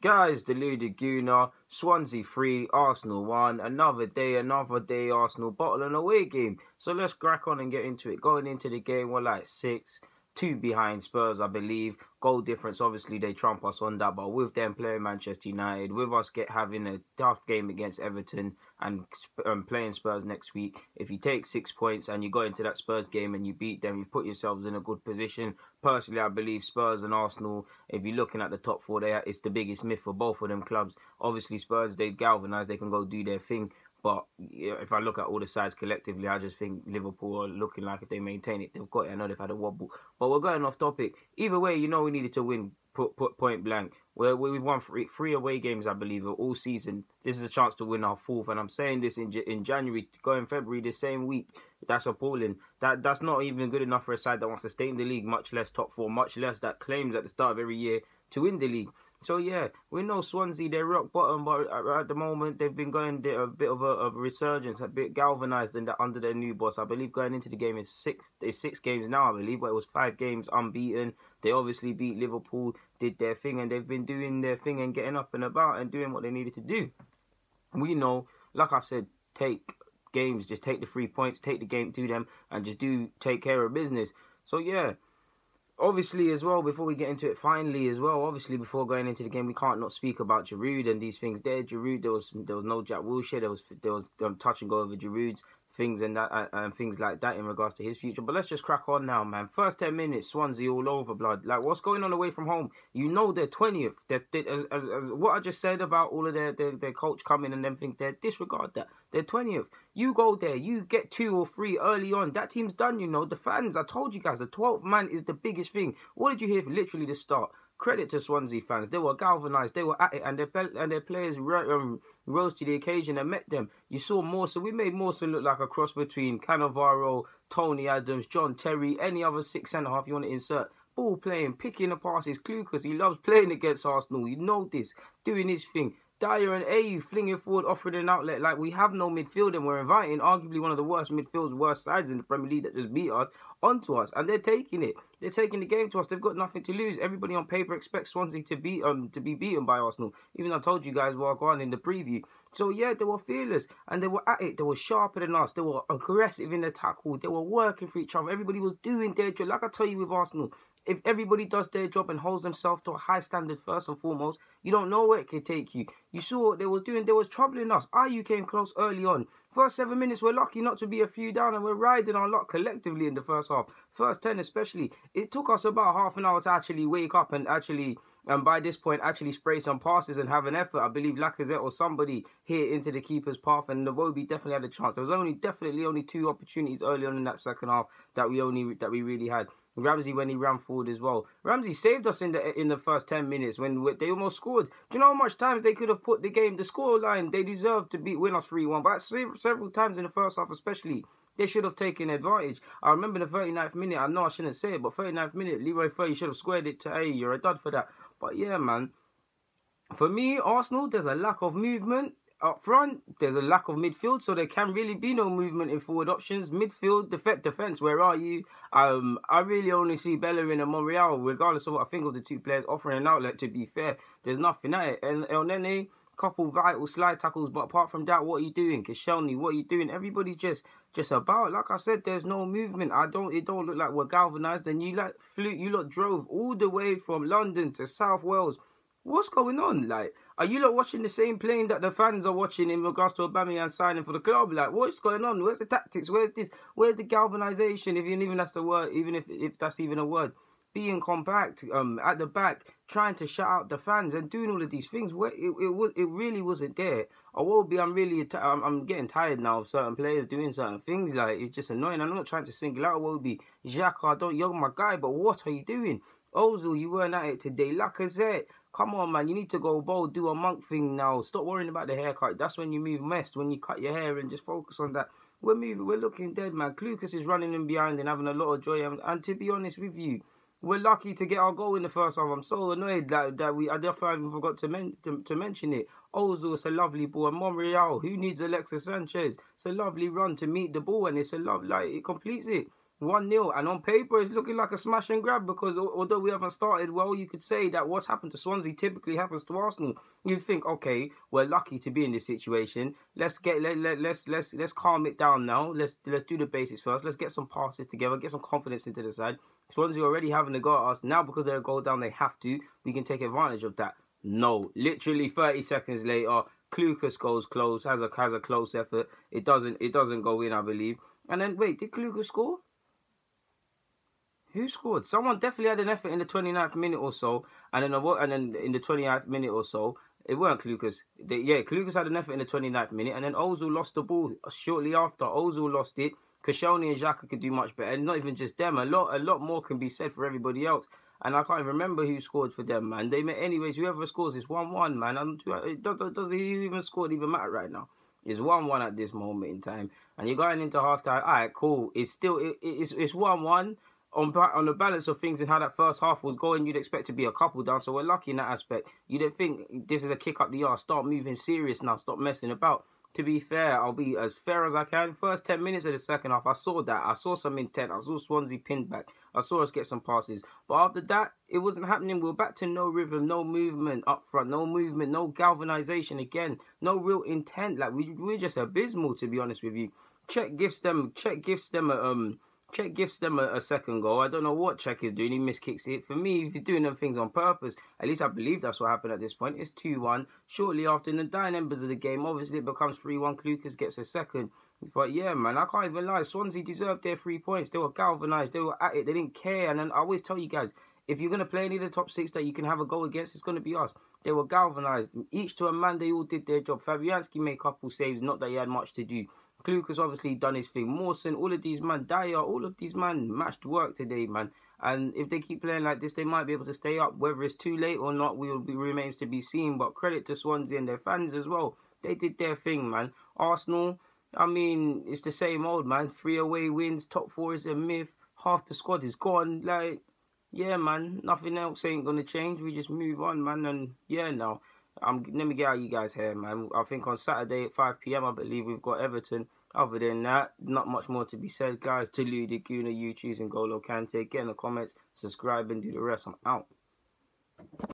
Guys, deluded Gooner, Swansea 3, Arsenal 1, another day, Arsenal bottle and away game. So let's crack on and get into it. Going into the game, we're like 6, 2 behind Spurs, I believe. Goal difference, obviously they trump us on that, but with them playing Manchester United, with us having a tough game against Everton and playing Spurs next week, if you take 6 points and you go into that Spurs game and you beat them, you've put yourselves in a good position. Personally, I believe Spurs and Arsenal, if you're looking at the top four, it's the biggest myth for both of them clubs. Obviously, Spurs, they galvanise, they can go do their thing. But if I look at all the sides collectively, I just think Liverpool are looking like if they maintain it, they've got it. I know they've had a wobble. But we're going off topic. Either way, you know we needed to win point blank. We've won three away games, I believe, all season. This is a chance to win our fourth. And I'm saying this in January, going February, the same week. That's appalling. That's not even good enough for a side that wants to stay in the league, much less top four, much less that claims at the start of every year to win the league. So yeah, we know Swansea, they're rock bottom, but at the moment they've been going a bit of a resurgence, a bit galvanised under their new boss. I believe going into the game is six games now, I believe, but it was 5 games unbeaten. They obviously beat Liverpool, did their thing, and they've been doing their thing and getting up and about and doing what they needed to do. We know, like I said, take games, just take the 3 points, take the game to them, and just take care of business. So yeah. Obviously, as well, before we get into it, finally, as well, obviously, before going into the game, we can't not speak about Giroud and these things there. Giroud, there was no Jack Wilshere, there was touch and go over Giroud's things and that and things like that in regards to his future. But let's just crack on now, man. First 10 minutes, Swansea all over, blood. Like, what's going on away from home? You know they're 20th. As what I just said about all of their coach coming and them think they disregard that. They're 20th. You go there, you get 2 or 3 early on. That team's done, you know. The fans, I told you guys, the 12th man is the biggest thing. What did you hear from literally the start? Credit to Swansea fans. They were galvanised. They were at it, and their players rose to the occasion and met them. You saw Mawson. We made Mawson look like a cross between Cannavaro, Tony Adams, John Terry, any other 6 centre-half you want to insert. Ball playing, picking the passes, Clucas. He loves playing against Arsenal. You know this. Doing his thing. Dyer and Ayew flinging forward, offering an outlet. Like, we have no midfield, and we're inviting arguably one of the worst midfields, worst sides in the Premier League that just beat us onto us, and they're taking it. They're taking the game to us. They've got nothing to lose. Everybody on paper expects Swansea to be beaten by Arsenal. Even though I told you guys what on in the preview. So yeah, they were fearless and they were at it. They were sharper than us. They were aggressive in the tackle. They were working for each other. Everybody was doing their job. Like I tell you with Arsenal, if everybody does their job and holds themselves to a high standard first and foremost, you don't know where it can take you. You saw what they was doing. They was troubling us. Ayew came close early on. First 7 minutes, we're lucky not to be a few down, and we're riding our luck collectively in the first half. First 10 especially. It took us about half an hour to actually wake up and actually, by this point, actually spray some passes and have an effort. I believe Lacazette or somebody hit into the keeper's path, and Nwobi definitely had a chance. There was definitely only 2 opportunities early on in that second half that we really had. Ramsey, when he ran forward as well. Ramsey saved us in the first 10 minutes when they almost scored. Do you know how much time they could have put the game, the score line? They deserved to win us 3-1, but several times in the first half especially, they should have taken advantage. I remember the 39th minute, I know I shouldn't say it, but 39th minute, Leroy Fer should have squared it to, hey, you're a dud for that. But yeah, man, for me, Arsenal, there's a lack of movement. Up front, there's a lack of midfield, so there can really be no movement in forward options. Midfield, defence, where are you? I really only see Bellerin and Monreal, regardless of what I think of the 2 players, offering an outlet, to be fair. There's nothing at it. And El Nene, couple vital slide tackles, but apart from that, what are you doing? Koscielny, what are you doing? Everybody's just about. Like I said, there's no movement. It don't look like we're galvanised, and you lot drove all the way from London to South Wales. What's going on? Like, are you lot watching the same plane that the fans are watching in regards to Aubameyang signing for the club? Like, what's going on? Where's the tactics? Where's this? Where's the galvanisation? Even that's the word, even if that's even a word. Being compact, at the back, trying to shut out the fans and doing all of these things. Where it really wasn't there. I'm getting tired now of certain players doing certain things. Like, it's just annoying. I'm not trying to single out Iwobi. Xhaka, you're my guy, but what are you doing? Ozil, you weren't at it today. Lacazette, come on, man. You need to go bold, do a monk thing now. Stop worrying about the haircut. That's when you move messed, when you cut your hair, and just focus on that. We're looking dead, man. Clucas is running in behind and having a lot of joy. And to be honest with you, we're lucky to get our goal in the first half. I'm so annoyed that I definitely forgot to mention it. Ozil, it's a lovely ball. And Monreal, who needs Alexis Sanchez? It's a lovely run to meet the ball, and it's a love, like, it completes it. 1-0, and on paper it's looking like a smash and grab, because although we haven't started well, you could say that what's happened to Swansea typically happens to Arsenal. You think, okay, we're lucky to be in this situation. Let's calm it down now. Let's do the basics first. Let's get some passes together, get some confidence into the side. Swansea already having a go at us now because they're a goal down. They have to. We can take advantage of that. No, literally 30 seconds later, Klukas goes close, has a close effort. It doesn't go in, I believe. And then wait, did Klukas score? Who scored? Someone definitely had an effort in the 29th minute or so, and then in the 29th minute or so, it weren't Klukas. Klukas had an effort in the 29th minute, and then Ozil lost the ball shortly after. Ozil lost it. Koscielny and Xhaka could do much better, and not even just them. A lot more can be said for everybody else. And I can't even remember who scored for them, man. Anyways, whoever scores is 1-1, man. Doesn't even score even matter right now. It's 1-1 at this moment in time, and you're going into halftime. All right, cool. It's 1-1. On the balance of things and how that first half was going, you'd expect to be a couple down, so we're lucky in that aspect. You don't think this is a kick up the arse. Start moving serious now. Stop messing about. To be fair, I'll be as fair as I can. First 10 minutes of the second half, I saw that. I saw some intent. I saw Swansea pinned back. I saw us get some passes. But after that, it wasn't happening. We were back to no rhythm, no movement up front, no movement, no galvanization again, no real intent. Like, we're just abysmal, to be honest with you. Czech gifts them a second goal. I don't know what Czech is doing. He miskicks it. For me, if he's doing them things on purpose, at least I believe that's what happened at this point. It's 2-1. Shortly after, in the dying embers of the game, obviously it becomes 3-1. Klukas gets a second. But yeah, man, I can't even lie. Swansea deserved their 3 points. They were galvanised. They were at it. They didn't care. And then I always tell you guys, if you're going to play any of the top 6 that you can have a goal against, it's going to be us. They were galvanised. Each to a man, they all did their job. Fabianski made a couple saves. Not that he had much to do. Klukas obviously done his thing. Mawson, all of these man, Dyer, all of these man matched work today, man. And if they keep playing like this, they might be able to stay up. Whether it's too late or not, remains to be seen. But credit to Swansea and their fans as well. They did their thing, man. Arsenal, I mean, it's the same old, man. 3 away wins, top 4 is a myth. Half the squad is gone. Like, yeah, man, nothing else ain't gonna change. We just move on, man. And yeah, now. Let me get out you guys here, man. I think on Saturday at 5 PM, I believe we've got Everton. Other than that, not much more to be said, guys. To Ludi, Guna, you choosing Golo Kante. Get in the comments, subscribe, and do the rest. I'm out.